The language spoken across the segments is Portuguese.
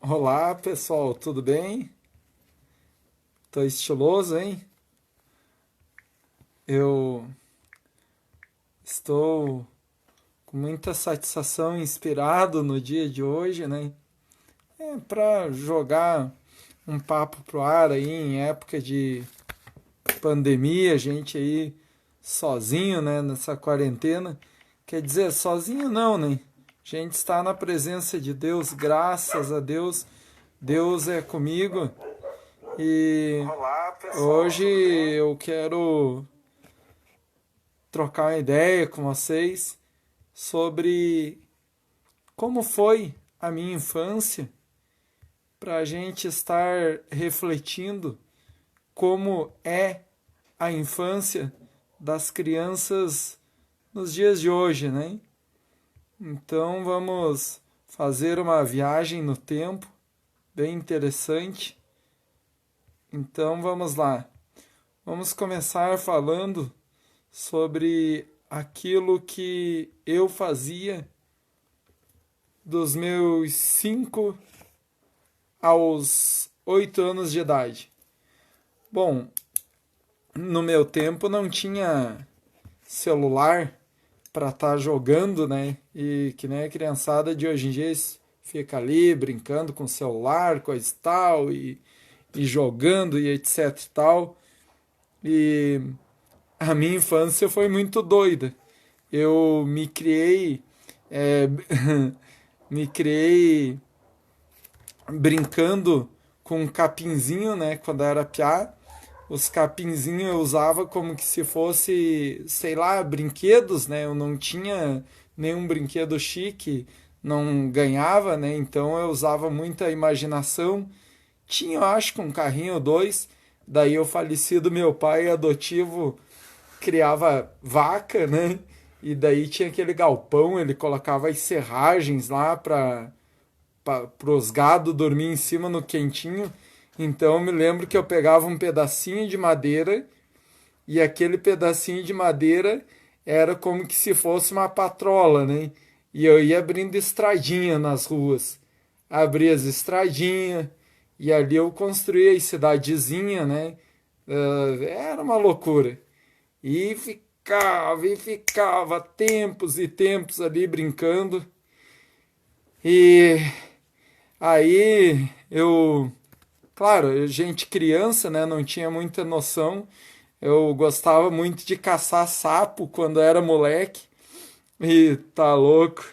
Olá, pessoal, tudo bem? Tô estiloso, hein? Eu estou com muita satisfação, inspirado no dia de hoje, né? Para jogar um papo pro ar aí em época de pandemia, a gente aí sozinho, né, nessa quarentena. Quer dizer, sozinho não, né? A gente está na presença de Deus, graças a Deus. Deus é comigo e Olá, pessoal, hoje tudo bem? eu quero trocar uma ideia com vocês sobre como foi a minha infância, para a gente estar refletindo como é a infância das crianças nos dias de hoje, né? Então vamos fazer uma viagem no tempo, bem interessante. Então vamos lá. Vamos começar falando sobre aquilo que eu fazia dos meus 5 aos 8 anos de idade. Bom, no meu tempo não tinha celular para estar jogando, né? E que nem a criançada de hoje em dia fica ali brincando com o celular, coisa e tal, e jogando e etc e tal. E a minha infância foi muito doida. Eu me criei, é, me criei brincando com um capinzinho, né? Quando eu era piá, os capinzinhos eu usava como que se fosse, sei lá, brinquedos, né? Eu não tinha nenhum brinquedo chique, não ganhava, né? Então eu usava muita imaginação. Tinha, eu acho, que um carrinho ou dois. Daí o falecido meu pai adotivo criava vaca, né? E daí tinha aquele galpão, ele colocava as serragens lá para os gado dormir em cima no quentinho. Então eu me lembro que eu pegava um pedacinho de madeira e aquele pedacinho de madeira era como que se fosse uma patrola, né? E eu ia abrindo estradinha nas ruas. Abria as estradinhas e ali eu construía a cidadezinha, né? Era uma loucura. E ficava tempos e tempos ali brincando. E aí eu, claro, gente criança, né, não tinha muita noção. Eu gostava muito de caçar sapo quando era moleque. E tá louco.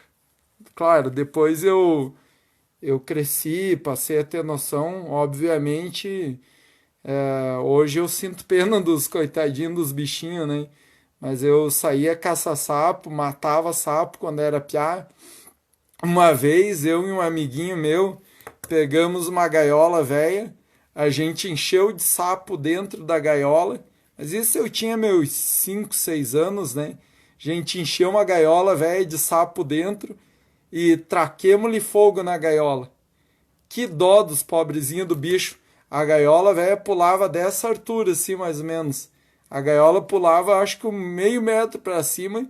Claro, depois eu cresci, passei a ter noção, obviamente. Hoje eu sinto pena dos coitadinhos dos bichinhos, né? Mas eu saía caçar sapo, matava sapo quando era piá. Uma vez eu e um amiguinho meu pegamos uma gaiola velha, a gente encheu de sapo dentro da gaiola, mas isso eu tinha meus 5, 6 anos, né? A gente encheu uma gaiola velha de sapo dentro e traquemos-lhe fogo na gaiola. Que dó dos pobrezinhos do bicho. A gaiola velha pulava dessa altura, assim, mais ou menos. A gaiola pulava, acho que um meio metro para cima,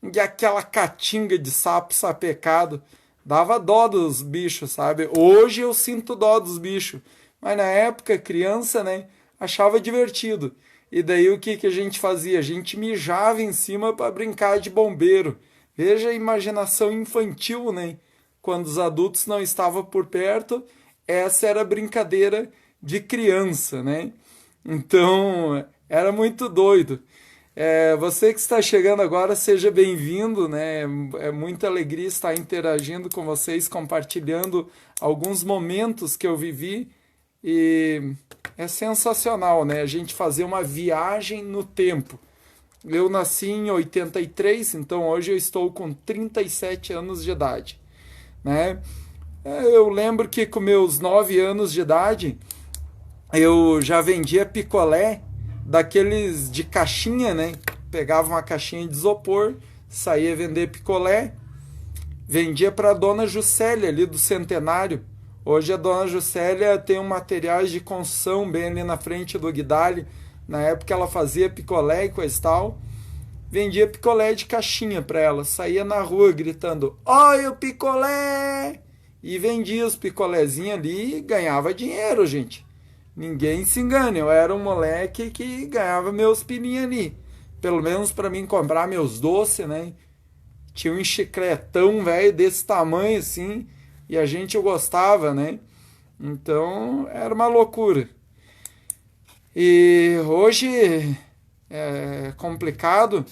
e aquela catinga de sapo sapecado. Dava dó dos bichos, sabe? Hoje eu sinto dó dos bichos. Mas na época, criança, né? Achava divertido. E daí o que a gente fazia? A gente mijava em cima para brincar de bombeiro. Veja a imaginação infantil, né? Quando os adultos não estavam por perto, essa era a brincadeira de criança, né? Então, era muito doido. Você que está chegando agora, seja bem-vindo, né? É muita alegria estar interagindo com vocês, compartilhando alguns momentos que eu vivi e é sensacional, né? A gente fazer uma viagem no tempo. Eu nasci em 83, então hoje eu estou com 37 anos de idade, né? Eu lembro que com meus 9 anos de idade eu já vendia picolé daqueles de caixinha, né? Pegava uma caixinha de isopor, saía vender picolé, vendia para a dona Juscelia ali do Centenário. Hoje a dona Juscelia tem um materiais de construção bem ali na frente do Guidali. Na época ela fazia picolé e coisa e tal. Vendia picolé de caixinha para ela. Saía na rua gritando: Olha o picolé! e vendia os picolézinhos ali e ganhava dinheiro, gente. Ninguém se engane, eu era um moleque que ganhava meus pininhos ali. Pelo menos para mim comprar meus doces, né? Tinha um chicletão, velho, desse tamanho assim, e a gente gostava, né? Então era uma loucura. E hoje é complicado.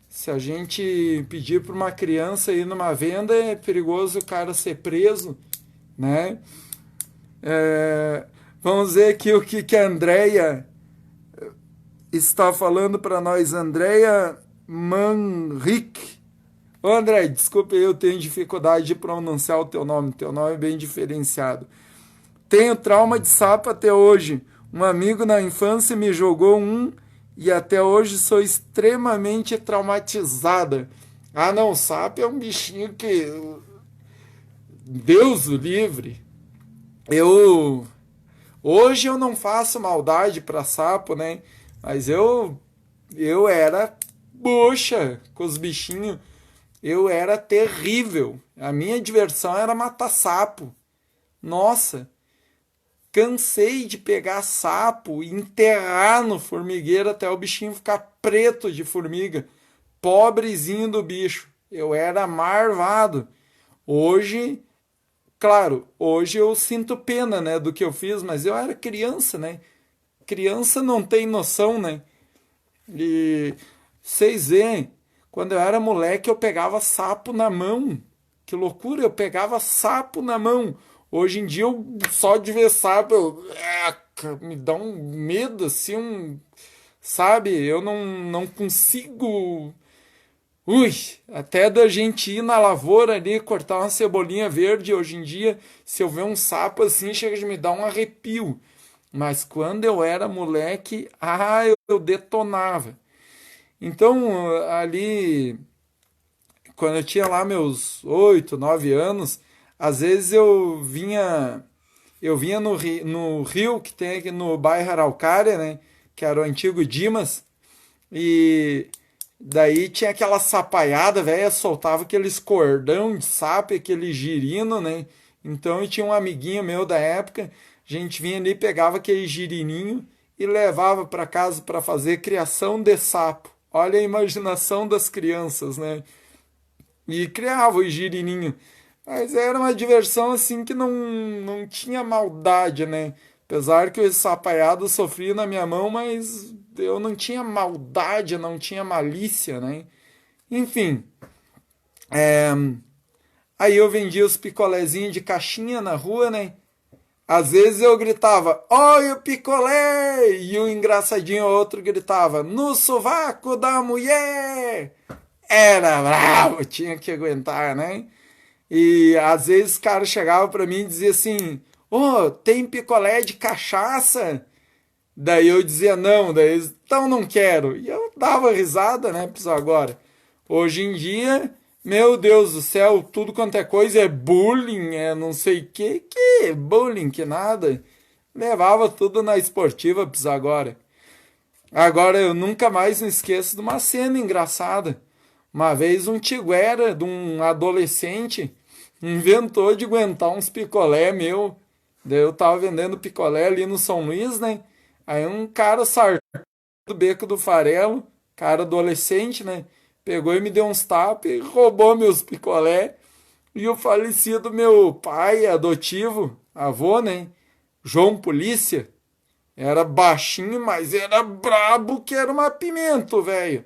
Se a gente pedir para uma criança ir numa venda, é perigoso o cara ser preso, né? É, vamos ver aqui o que a Andrea está falando para nós. Andrea Manrique. Ô André, desculpe, eu tenho dificuldade de pronunciar o teu nome é bem diferenciado. Tenho trauma de sapo até hoje. Um amigo na infância me jogou um e até hoje sou extremamente traumatizada. Ah, não, sapo é um bichinho que Deus o livre. Eu hoje eu não faço maldade para sapo, né? Mas eu era bucha com os bichinhos. Eu era terrível. A minha diversão era matar sapo. Nossa, cansei de pegar sapo e enterrar no formigueiro até o bichinho ficar preto de formiga. Pobrezinho do bicho. Eu era marvado. Hoje, claro, hoje eu sinto pena, né, do que eu fiz, mas eu era criança, né? Criança não tem noção, né? E vocês veem, quando eu era moleque eu pegava sapo na mão. Que loucura, eu pegava sapo na mão. Hoje em dia eu só de ver sapo, me dá um medo assim, sabe? Eu não consigo. Ui, até da gente ir na lavoura ali cortar uma cebolinha verde hoje em dia, se eu ver um sapo assim, chega de me dar um arrepio. Mas quando eu era moleque, eu detonava. Então, ali, quando eu tinha lá meus 8, 9 anos, às vezes eu vinha no rio que tem aqui no bairro Araucária, né, que era o antigo Dimas, e daí tinha aquela sapaiada, velho, soltava aqueles cordão de sapo, aquele girino, né? Então eu tinha um amiguinho meu da época, a gente vinha ali, pegava aquele girininho e levava para casa para fazer criação de sapo. Olha a imaginação das crianças, né? E criava o girininho. Mas era uma diversão assim que não tinha maldade, né? Apesar que o sapaiado sofria na minha mão, mas eu não tinha maldade, não tinha malícia, né? Enfim, aí eu vendia os picolézinhos de caixinha na rua, né? Às vezes eu gritava, olha o picolé! E o engraçadinho outro gritava, no sovaco da mulher! Era bravo, tinha que aguentar, né? E às vezes o cara chegava pra mim e dizia assim, ô, tem picolé de cachaça? Daí eu dizia não, daí eles, então não quero. E eu dava risada, né, pessoal, agora. Hoje em dia, meu Deus do céu, tudo quanto é coisa é bullying, é não sei o que bullying, que nada. Levava tudo na esportiva, pessoal, agora. Agora eu nunca mais me esqueço de uma cena engraçada. Uma vez um tiguera de um adolescente inventou de aguentar uns picolé meu. Daí eu tava vendendo picolé ali no São Luís, né? Aí um cara sartou do beco do farelo, cara adolescente, né? Pegou e me deu uns tapas e roubou meus picolé. E o falecido meu pai adotivo, avô, né? João Polícia, era baixinho, mas era brabo que era uma pimenta, velho.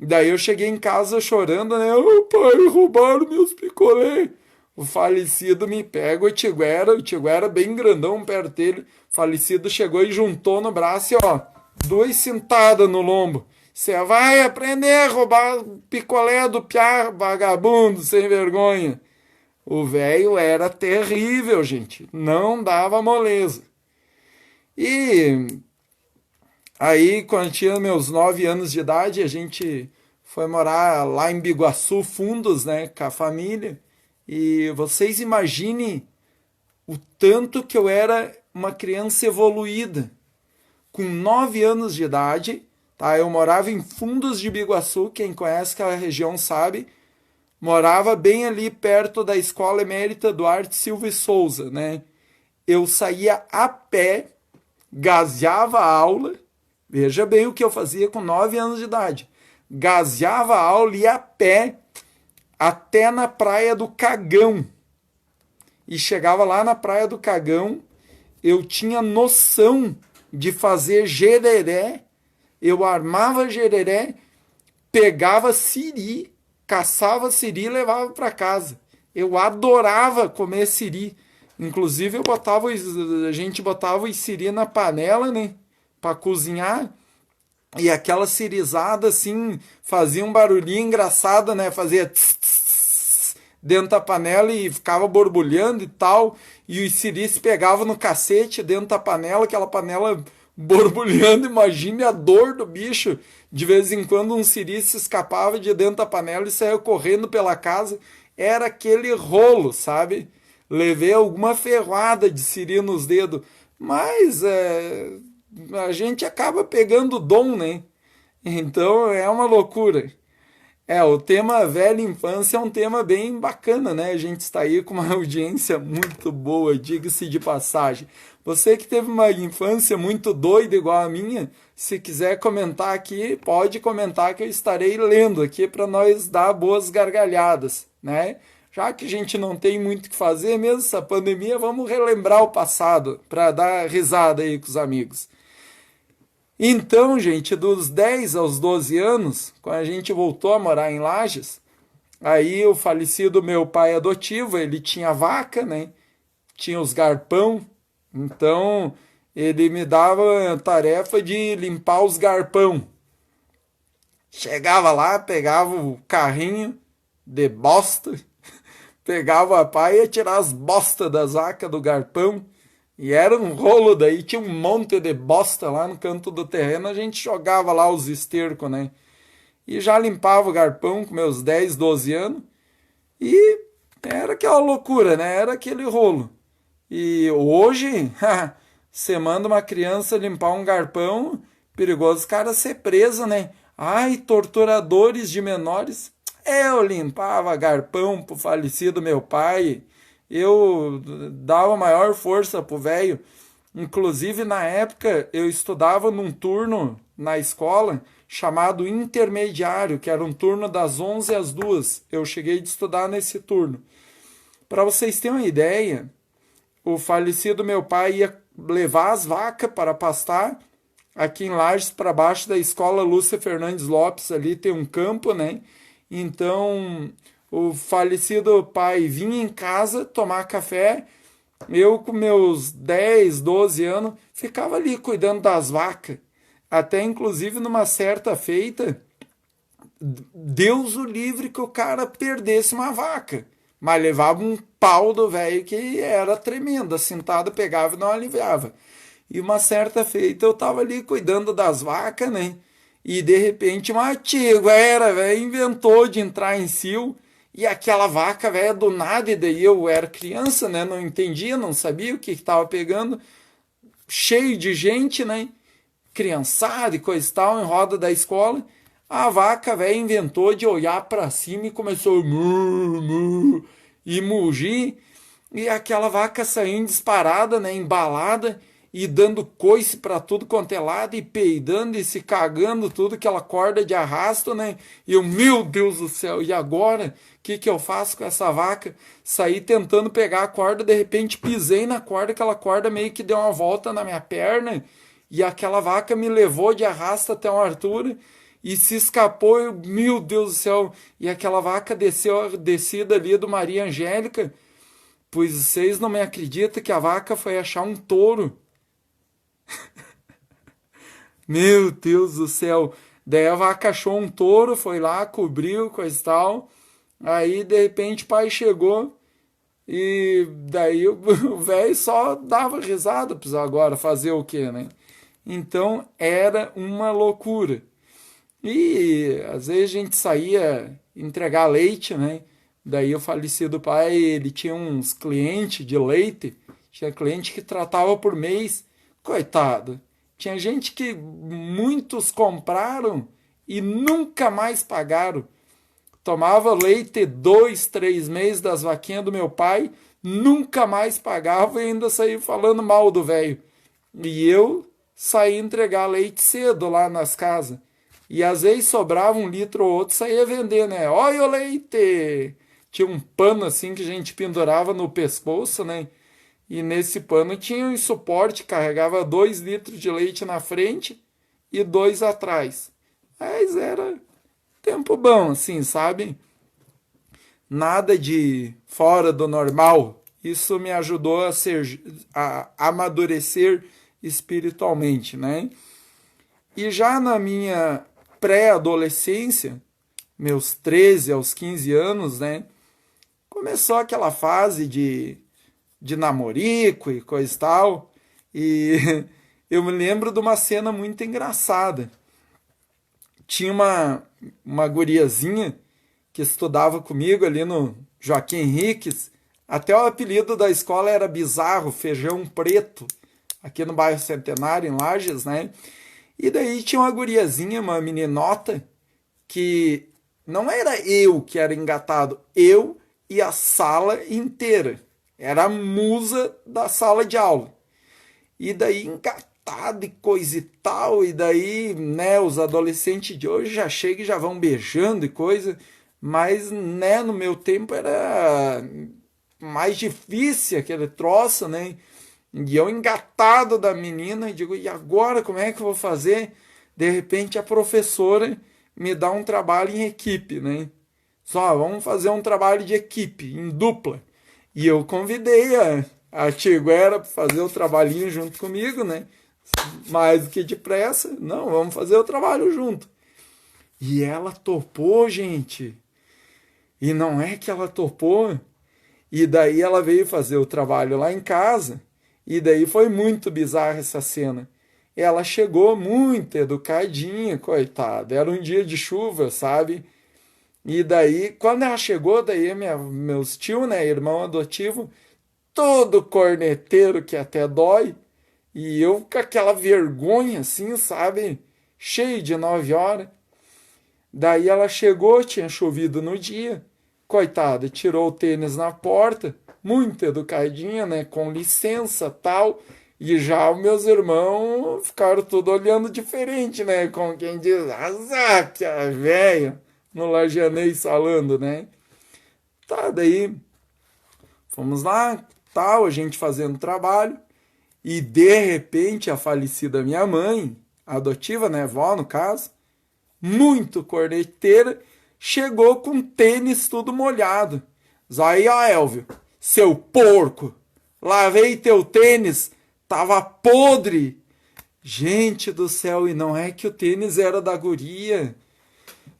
Daí eu cheguei em casa chorando, né? Ô pai, roubaram meus picolé. O falecido me pega o Tiguera bem grandão perto dele. O falecido chegou e juntou no braço e ó, duas cintadas no lombo. Você vai aprender a roubar picolé do piá, vagabundo, sem vergonha. O velho era terrível, gente. Não dava moleza. E aí, quando eu tinha meus 9 anos de idade, a gente foi morar lá em Biguaçu Fundos, né, com a família. E vocês imaginem o tanto que eu era uma criança evoluída. Com 9 anos de idade, tá? Eu morava em Fundos de Biguaçu, quem conhece aquela região sabe. morava bem ali perto da Escola Emérita Duarte Silva e Souza, né? Eu saía a pé, gaseava a aula, veja bem o que eu fazia com 9 anos de idade. Gaseava a aula e ia a pé até na Praia do Cagão. E chegava lá na Praia do Cagão, eu tinha noção de fazer gereré, eu armava gereré, pegava siri, caçava siri e levava para casa. Eu adorava comer siri. Inclusive a gente botava o siri na panela, né, para cozinhar. E aquela sirizada assim fazia um barulhinho engraçado, né? Fazia tss, tss, tss, dentro da panela e ficava borbulhando e tal. E os siris pegavam no cacete dentro da panela, aquela panela borbulhando. Imagine a dor do bicho. De vez em quando um siri se escapava de dentro da panela e saía correndo pela casa. Era aquele rolo, sabe? Levei alguma ferrada de siri nos dedos. Mas a gente acaba pegando o dom, né? Então é uma loucura. O tema velha infância é um tema bem bacana, né? A gente está aí com uma audiência muito boa, diga-se de passagem. Você que teve uma infância muito doida igual a minha, se quiser comentar aqui, pode comentar que eu estarei lendo aqui para nós dar boas gargalhadas, né? Já que a gente não tem muito o que fazer mesmo essa pandemia, vamos relembrar o passado para dar risada aí com os amigos. Então, gente, dos 10 aos 12 anos, quando a gente voltou a morar em Lages, aí o falecido meu pai adotivo, ele tinha vaca, né? Tinha os garpão, então ele me dava a tarefa de limpar os garpão. Chegava lá, pegava o carrinho de bosta, pegava a pá e ia tirar as bostas das vacas do garpão. E era um rolo, daí tinha um monte de bosta lá no canto do terreno, a gente jogava lá os estercos, né? E já limpava o garpão com meus 10, 12 anos. E era aquela loucura, né? Era aquele rolo. E hoje, você manda uma criança limpar um garpão, perigoso o cara ser preso, né? Ai, torturadores de menores. Eu limpava garpão pro falecido meu pai. Eu dava maior força pro velho. Inclusive, na época, eu estudava num turno na escola chamado intermediário, que era um turno das 11 às 2. Eu cheguei de estudar nesse turno. Para vocês terem uma ideia, o falecido meu pai ia levar as vacas para pastar aqui em Lages, para baixo da escola Lúcia Fernandes Lopes, ali tem um campo, né? Então, o falecido pai vinha em casa tomar café, eu com meus 10, 12 anos, ficava ali cuidando das vacas. Até inclusive numa certa feita, Deus o livre que o cara perdesse uma vaca. Mas levava um pau do velho que era tremendo. A cintada pegava e não aliviava. E uma certa feita eu tava ali cuidando das vacas, né? E de repente uma tiguera, velho, inventou de entrar em cio. E aquela vaca, velho, do nada, e daí eu era criança, né? Não entendia, não sabia o que estava pegando. Cheio de gente, né? Criançada e coisa e tal, em roda da escola. A vaca, velho, inventou de olhar para cima e começou e mugir. E aquela vaca saindo disparada, né? Embalada e dando coice para tudo quanto é lado e peidando e se cagando tudo, aquela corda de arrasto, né? E eu, meu Deus do céu, e agora? O que eu faço com essa vaca? Saí tentando pegar a corda, de repente pisei na corda, aquela corda meio que deu uma volta na minha perna e aquela vaca me levou de arrasto até uma altura e se escapou, eu, meu Deus do céu, e aquela vaca desceu a descida ali do Maria Angélica, pois vocês não me acreditam que a vaca foi achar um touro. Meu Deus do céu. Daí a vaca achou um touro, foi lá, cobriu, coisa e tal. Aí, de repente, o pai chegou e daí o velho só dava risada, precisava agora fazer o quê, né? Então, era uma loucura. E, às vezes, a gente saía entregar leite, né? Daí o falecido pai, ele tinha uns clientes de leite, tinha cliente que tratava por mês. Coitado. Tinha gente que muitos compraram e nunca mais pagaram. tomava leite 2, 3 meses das vaquinhas do meu pai, nunca mais pagava e ainda saía falando mal do velho. E eu saía entregar leite cedo lá nas casas. E às vezes sobrava 1 litro ou outro, saía vender, né? Olha o leite! Tinha um pano assim que a gente pendurava no pescoço, né? E nesse pano tinha um suporte, carregava 2 litros de leite na frente e 2 atrás. Mas era tempo bom, assim, sabe? Nada de fora do normal. Isso me ajudou a amadurecer espiritualmente, né? E já na minha pré-adolescência, meus 13 aos 15 anos, né? Começou aquela fase de namorico e coisa e tal. E eu me lembro de uma cena muito engraçada. Tinha uma guriazinha que estudava comigo ali no Joaquim Henriques. Até o apelido da escola era Bizarro, Feijão Preto, aqui no bairro Centenário, em Lages, né? E daí tinha uma guriazinha, uma meninota, que não era eu que era engatado, eu e a sala inteira. Era a musa da sala de aula. E daí engatado e coisa e tal, e daí, né, os adolescentes de hoje já chegam e já vão beijando e coisa, mas, né, no meu tempo era mais difícil aquele troço, né? E eu engatado da menina, e digo, e agora como é que eu vou fazer? De repente a professora me dá um trabalho em equipe, né? Só, vamos fazer um trabalho de equipe, em dupla. E eu convidei a Tiguera para fazer o trabalhinho junto comigo, né? Mais do que depressa, não, vamos fazer o trabalho junto. E ela topou, gente. E não é que ela topou. E daí ela veio fazer o trabalho lá em casa. E daí foi muito bizarra essa cena. Ela chegou muito educadinha, coitada. Era um dia de chuva, sabe? E daí, quando ela chegou, daí meus tios, né, irmão adotivo, todo corneteiro que até dói. E eu com aquela vergonha assim, sabe? Cheio de 9 horas. Daí ela chegou, tinha chovido no dia. Coitada, tirou o tênis na porta, muito educadinha, né? Com licença, tal. E já os meus irmãos ficaram tudo olhando diferente, né? Com quem diz, azar, que a velha, no lajanês falando, né? Tá, daí fomos lá, tal, a gente fazendo trabalho. E de repente a falecida minha mãe, adotiva, né? Vó, no caso, muito corneteira, chegou com tênis tudo molhado. Aí, ó, Elvio, seu porco, lavei teu tênis, tava podre. Gente do céu, e não é que o tênis era da guria,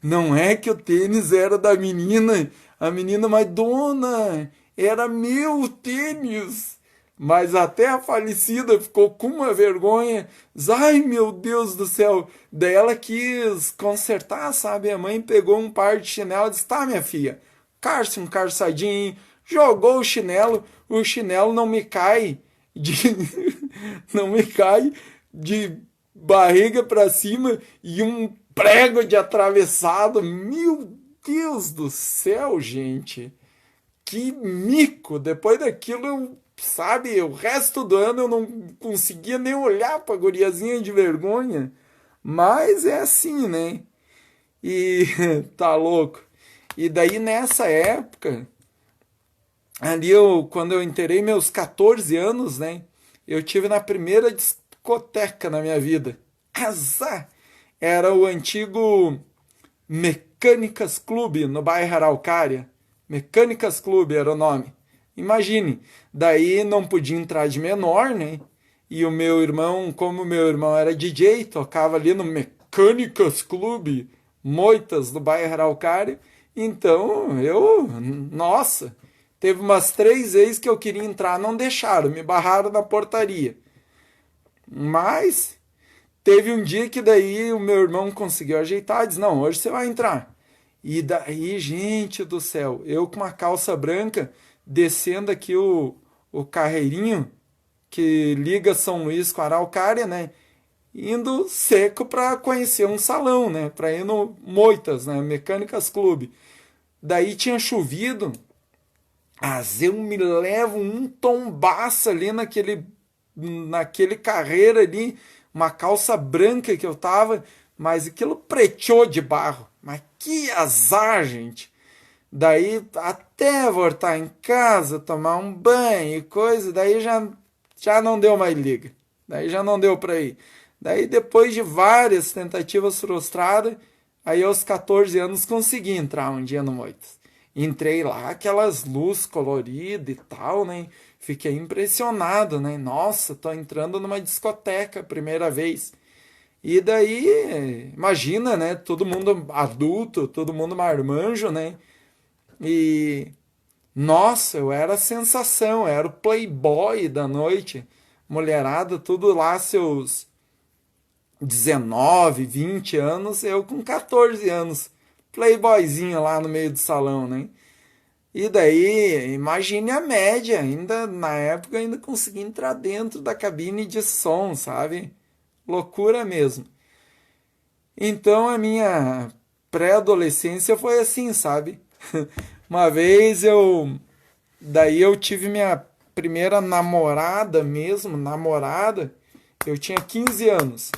não é que o tênis era da menina, a menina, mas dona, era meu tênis. Mas até a falecida ficou com uma vergonha. Ai, meu Deus do céu. Daí ela quis consertar, sabe? A mãe pegou um par de chinelo e disse, tá, minha filha, calça um calçadinho, jogou o chinelo não me cai de não me cai de barriga para cima e um prego de atravessado. Meu Deus do céu, gente. Que mico. Depois daquilo, sabe, o resto do ano eu não conseguia nem olhar pra guriazinha de vergonha. Mas é assim, né? E tá louco. E daí nessa época, ali quando eu inteirei meus 14 anos, né? Eu tive na primeira discoteca na minha vida. Azar! Era o antigo Mecânicas Clube, no bairro Araucária. Mecânicas Clube era o nome. Imagine, daí não podia entrar de menor, né? E o meu irmão, como o meu irmão era DJ, tocava ali no Mecânicas Clube, Moitas, do bairro Araucária. Então, nossa, teve umas 3 vezes que eu queria entrar, não deixaram, me barraram na portaria. Mas teve um dia que daí o meu irmão conseguiu ajeitar, disse, não, hoje você vai entrar. E daí, gente do céu, eu com uma calça branca, descendo aqui o carreirinho que liga São Luís com a Araucária, né? Indo seco para conhecer um salão, né? Para ir no Moitas, né? Mecânicas Clube. daí tinha chovido, mas eu me levo um tombaço ali naquele carreiro ali, uma calça branca que eu tava, mas aquilo preteou de barro. Mas que azar, gente. Daí até voltar em casa, tomar um banho e coisa, daí já não deu mais liga. Daí já não deu para ir. Daí depois de várias tentativas frustradas, aí aos 14 anos consegui entrar um dia no Moitas. Entrei lá, aquelas luzes coloridas e tal, né? Fiquei impressionado, né? Nossa, tô entrando numa discoteca, primeira vez. E daí, imagina, né? Todo mundo adulto, todo mundo marmanjo, né? E nossa, eu era a sensação, eu era o playboy da noite. Mulherada, tudo lá, seus 19, 20 anos, eu com 14 anos. Playboyzinho lá no meio do salão, né? E daí, imagine a média, ainda na época ainda consegui entrar dentro da cabine de som, sabe? Loucura mesmo. Então a minha pré-adolescência foi assim, sabe? Uma vez daí eu tive minha primeira namorada mesmo, namorada, eu tinha 15 anos,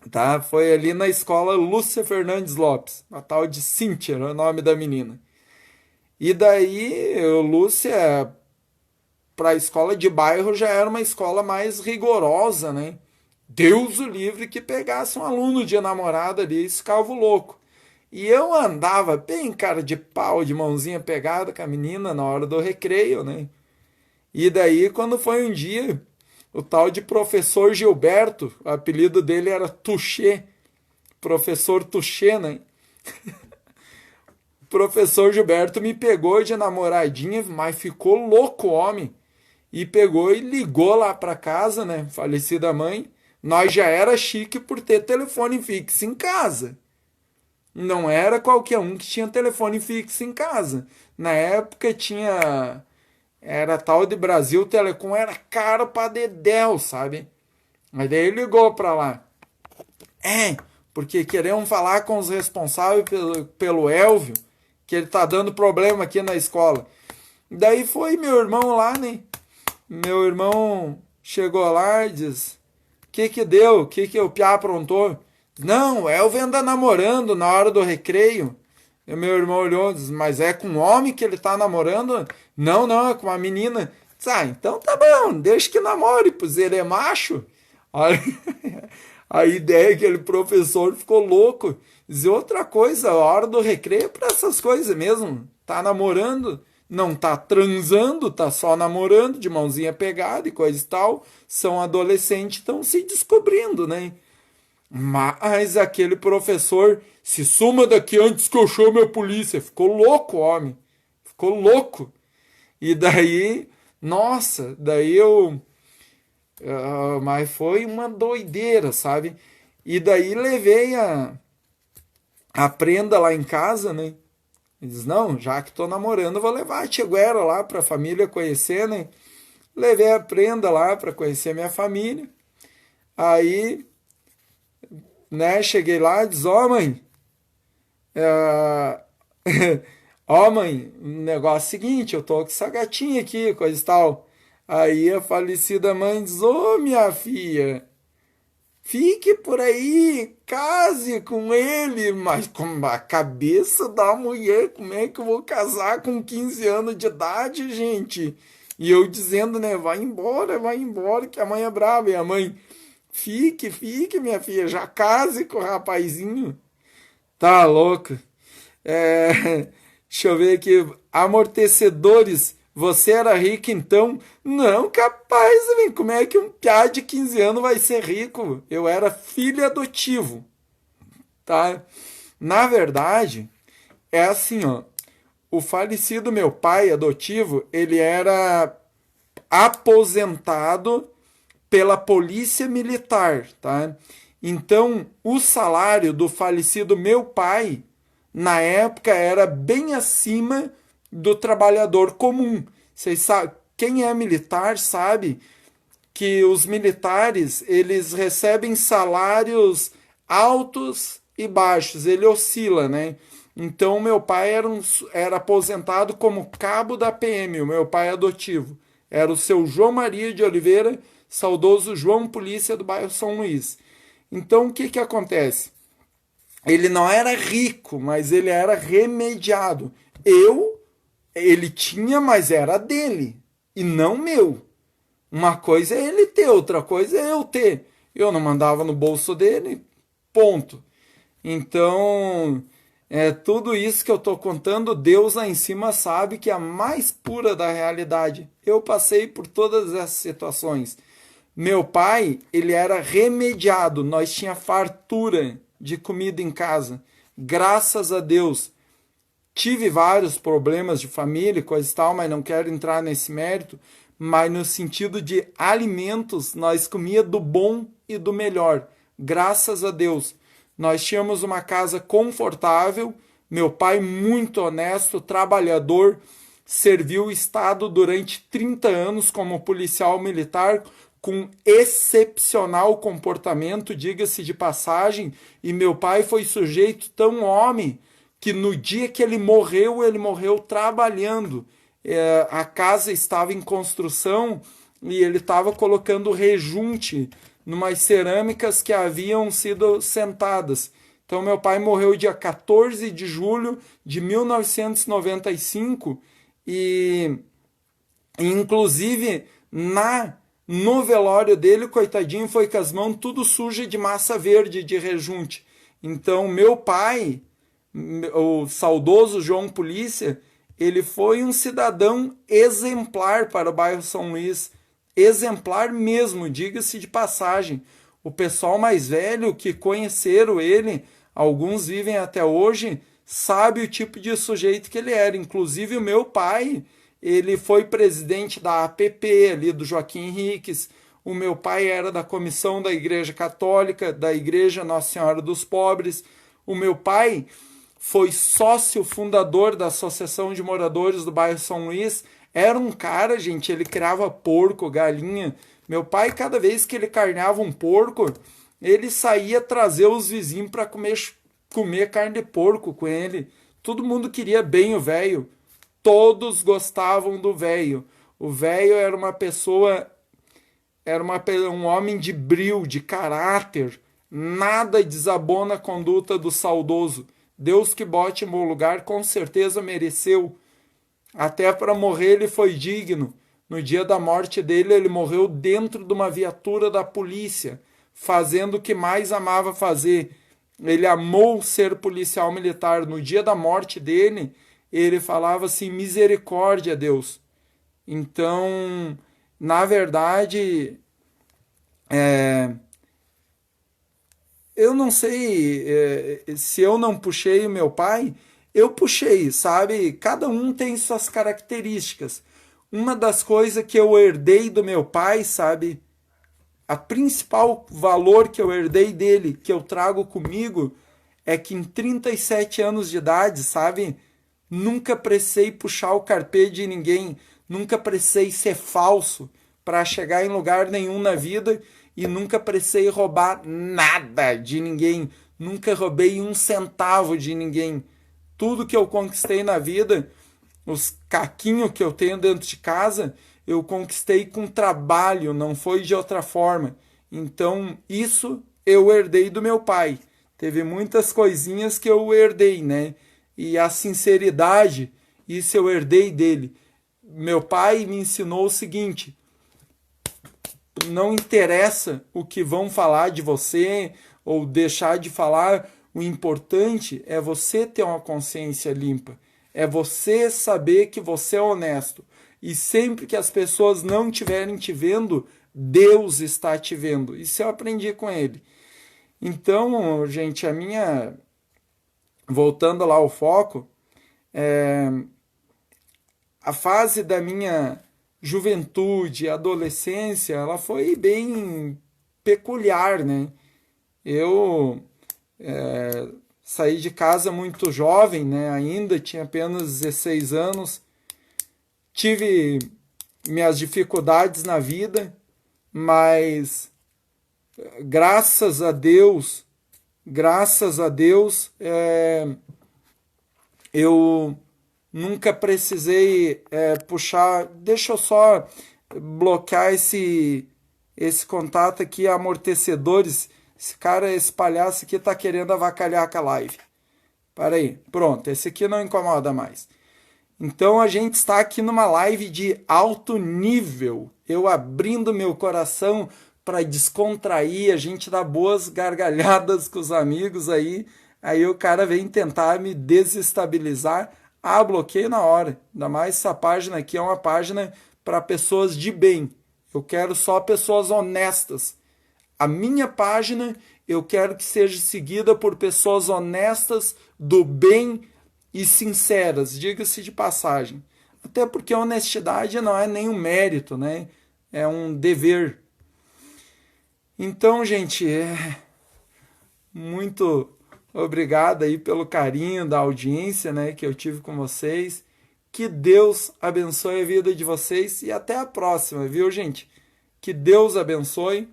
tá? Foi ali na escola Lúcia Fernandes Lopes, a tal de Cíntia, era o nome da menina. E daí, Lúcia, para a escola de bairro já era uma escola mais rigorosa, né? Deus o livre que pegasse um aluno de namorada ali e ficava louco. E eu andava bem cara de pau, de mãozinha pegada com a menina na hora do recreio, né? E daí, quando foi um dia, o tal de professor Gilberto, o apelido dele era Tuxê, professor Tuxê, né? O professor Gilberto me pegou de namoradinha, mas ficou louco o homem. E pegou e ligou lá para casa, né? Falecida mãe. Nós já era chique por ter telefone fixo em casa. Não era qualquer um que tinha telefone fixo em casa. Na época tinha. Era tal de Brasil Telecom, era caro pra dedéu, sabe? Mas daí ele ligou pra lá. Porque queremos falar com os responsáveis pelo Elvio, que ele tá dando problema aqui na escola. Daí foi meu irmão lá, né? Meu irmão chegou lá e diz: que deu? Que o Piá aprontou? Não, o Elvio anda namorando na hora do recreio. E meu irmão olhou e disse: mas é com um homem que ele tá namorando? Não, não, é com uma menina. Disse: então tá bom, deixa que namore, pois ele é macho. Olha, a ideia é que aquele professor ficou louco. Dizer outra coisa, a hora do recreio é pra essas coisas mesmo. Tá namorando, não tá transando, tá só namorando, de mãozinha pegada e coisa e tal. São adolescentes, estão se descobrindo, né? Mas aquele professor se suma daqui antes que eu chame a polícia. Ficou louco, homem. Ficou louco. E daí, nossa, daí eu. Mas foi uma doideira, sabe? E daí levei a prenda lá em casa, né? Ele diz: não, já que tô namorando, vou levar a Tia Guera lá pra família conhecer, né? Levei a prenda lá pra conhecer minha família. Aí, né, cheguei lá e diz: ó, mãe, é, ó, mãe, o negócio é o seguinte, eu tô com essa gatinha aqui, coisa e tal. Aí a falecida mãe diz: ô, minha filha, fique por aí, case com ele, mas com a cabeça da mulher, como é que eu vou casar com 15 anos de idade, gente? E eu dizendo, né, vai embora, que a mãe é brava. E a mãe: fique, minha filha, já case com o rapazinho. Tá louco. É, deixa eu ver aqui. Amortecedores. Você era rico então? Não, capaz, velho. Como é que um piá de 15 anos vai ser rico? Eu era filho adotivo, tá? Na verdade, é assim, ó. O falecido meu pai adotivo, ele era aposentado pela polícia militar, tá? Então, o salário do falecido meu pai, na época, era bem acima do trabalhador comum. Vocês sabem, quem é militar sabe que os militares, eles recebem salários altos e baixos, ele oscila, né? Então, meu pai era aposentado como cabo da PM, o meu pai adotivo. Era o seu João Maria de Oliveira, saudoso João Polícia do bairro São Luís. Então, o que que acontece? Ele não era rico, mas ele era remediado. Ele tinha, mas era dele, e não meu. Uma coisa é ele ter, outra coisa é eu ter. Eu não mandava no bolso dele, ponto. Então, tudo isso que eu estou contando, Deus lá em cima sabe que é a mais pura da realidade. Eu passei por todas essas situações. Meu pai, ele era remediado, nós tinha fartura de comida em casa. Graças a Deus. Tive vários problemas de família, coisa e tal, mas não quero entrar nesse mérito. Mas no sentido de alimentos, nós comia do bom e do melhor. Graças a Deus. Nós tínhamos uma casa confortável, meu pai muito honesto, trabalhador, serviu o Estado durante 30 anos como policial militar, com excepcional comportamento, diga-se de passagem, e meu pai foi sujeito tão homem que no dia que ele morreu trabalhando. A casa estava em construção e ele estava colocando rejunte numas cerâmicas que haviam sido sentadas. Então, meu pai morreu dia 14 de julho de 1995 e, inclusive, no velório dele, coitadinho, foi com as mãos tudo sujas de massa verde de rejunte. Então, meu pai, o saudoso João Polícia, ele foi um cidadão exemplar para o bairro São Luís, exemplar mesmo, diga-se de passagem. O pessoal mais velho que conheceram ele, alguns vivem até hoje, sabe o tipo de sujeito que ele era. Inclusive o meu pai, ele foi presidente da APP ali do Joaquim Henriques. O meu pai era da comissão da Igreja Católica, da Igreja Nossa Senhora dos Pobres. O meu pai foi sócio fundador da Associação de Moradores do bairro São Luís. Era um cara, gente, ele criava porco, galinha. Meu pai, cada vez que ele carneava um porco, ele saía trazer os vizinhos para comer carne de porco com ele. Todo mundo queria bem o velho. Todos gostavam do velho. O velho era uma pessoa, um homem de brio, de caráter. Nada desabou na conduta do saudoso. Deus que bote em bom lugar, com certeza mereceu. Até para morrer ele foi digno. No dia da morte dele, ele morreu dentro de uma viatura da polícia, fazendo o que mais amava fazer. Ele amou ser policial militar. No dia da morte dele, ele falava assim, misericórdia, Deus. Então, na verdade, eu não sei se eu não puxei o meu pai, eu puxei, sabe? Cada um tem suas características. Uma das coisas que eu herdei do meu pai, sabe? A principal valor que eu herdei dele, que eu trago comigo, é que em 37 anos de idade, sabe? Nunca precisei puxar o carpê de ninguém, nunca precisei ser falso para chegar em lugar nenhum na vida e nunca precisei roubar nada de ninguém, nunca roubei um centavo de ninguém. Tudo que eu conquistei na vida, os caquinhos que eu tenho dentro de casa, eu conquistei com trabalho, não foi de outra forma. Então, isso eu herdei do meu pai. Teve muitas coisinhas que eu herdei, né? E a sinceridade, isso eu herdei dele. Meu pai me ensinou o seguinte: não interessa o que vão falar de você ou deixar de falar, o importante é você ter uma consciência limpa. É você saber que você é honesto. E sempre que as pessoas não estiverem te vendo, Deus está te vendo. Isso eu aprendi com ele. Então, gente, voltando lá ao foco, a fase da minha juventude, adolescência, ela foi bem peculiar, né? Eu saí de casa muito jovem, né? Ainda tinha apenas 16 anos. Tive minhas dificuldades na vida, mas graças a Deus, eu nunca precisei puxar. Deixa eu só bloquear esse contato aqui, amortecedores. Esse palhaço aqui tá querendo avacalhar com a live. Para aí, pronto, esse aqui não incomoda mais. Então a gente está aqui numa live de alto nível, eu abrindo meu coração para descontrair, a gente dá boas gargalhadas com os amigos aí o cara vem tentar me desestabilizar, bloqueio na hora. Ainda mais essa página aqui é uma página para pessoas de bem, eu quero só pessoas honestas. A minha página eu quero que seja seguida por pessoas honestas, do bem e sinceras, diga-se de passagem. Até porque a honestidade não é nenhum mérito, né? É um dever. Então, gente, muito obrigado aí pelo carinho da audiência, né, que eu tive com vocês. Que Deus abençoe a vida de vocês e até a próxima, viu, gente? Que Deus abençoe.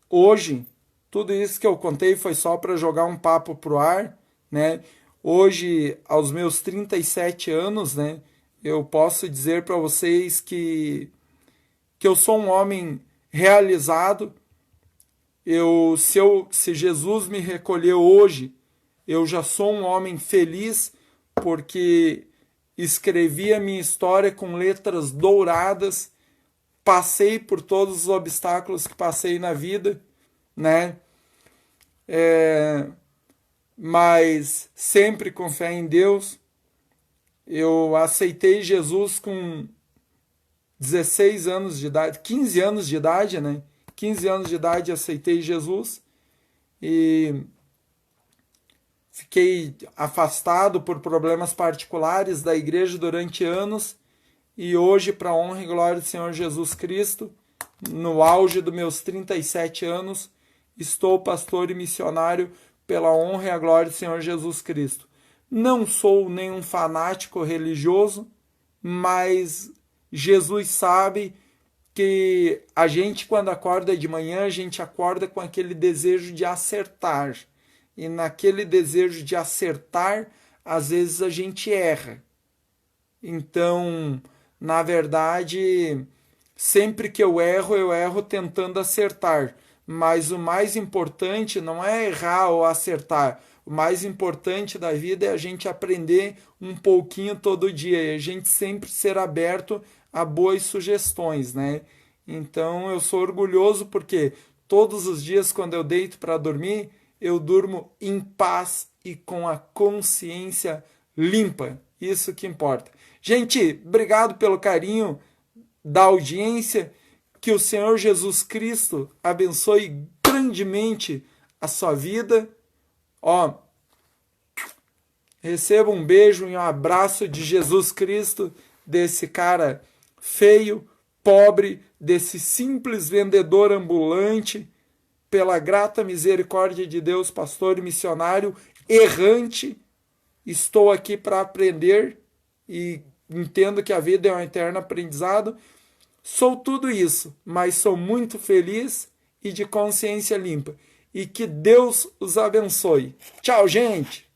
Hoje, tudo isso que eu contei foi só para jogar um papo pro ar, né? Hoje, aos meus 37 anos, né, eu posso dizer para vocês que eu sou um homem realizado. Se Jesus me recolher hoje, eu já sou um homem feliz, porque escrevi a minha história com letras douradas, passei por todos os obstáculos que passei na vida, né? Mas sempre com fé em Deus. Eu aceitei Jesus com 16 anos de idade, 15 anos de idade, né? 15 anos de idade aceitei Jesus e fiquei afastado por problemas particulares da igreja durante anos. E hoje, para a honra e glória do Senhor Jesus Cristo, no auge dos meus 37 anos, estou pastor e missionário pela honra e a glória do Senhor Jesus Cristo. Não sou nenhum fanático religioso, mas Jesus sabe que a gente, quando acorda de manhã, a gente acorda com aquele desejo de acertar. E naquele desejo de acertar, às vezes a gente erra. Então, na verdade, sempre que eu erro tentando acertar. Mas o mais importante não é errar ou acertar. O mais importante da vida é a gente aprender um pouquinho todo dia e a gente sempre ser aberto a boas sugestões, né? Então eu sou orgulhoso porque todos os dias quando eu deito para dormir, eu durmo em paz e com a consciência limpa. Isso que importa. Gente, obrigado pelo carinho da audiência. Que o Senhor Jesus Cristo abençoe grandemente a sua vida. Receba um beijo e um abraço de Jesus Cristo, desse cara feio, pobre, desse simples vendedor ambulante, pela grata misericórdia de Deus, pastor e missionário errante. Estou aqui para aprender e entendo que a vida é um eterno aprendizado. Sou tudo isso, mas sou muito feliz e de consciência limpa. E que Deus os abençoe. Tchau, gente!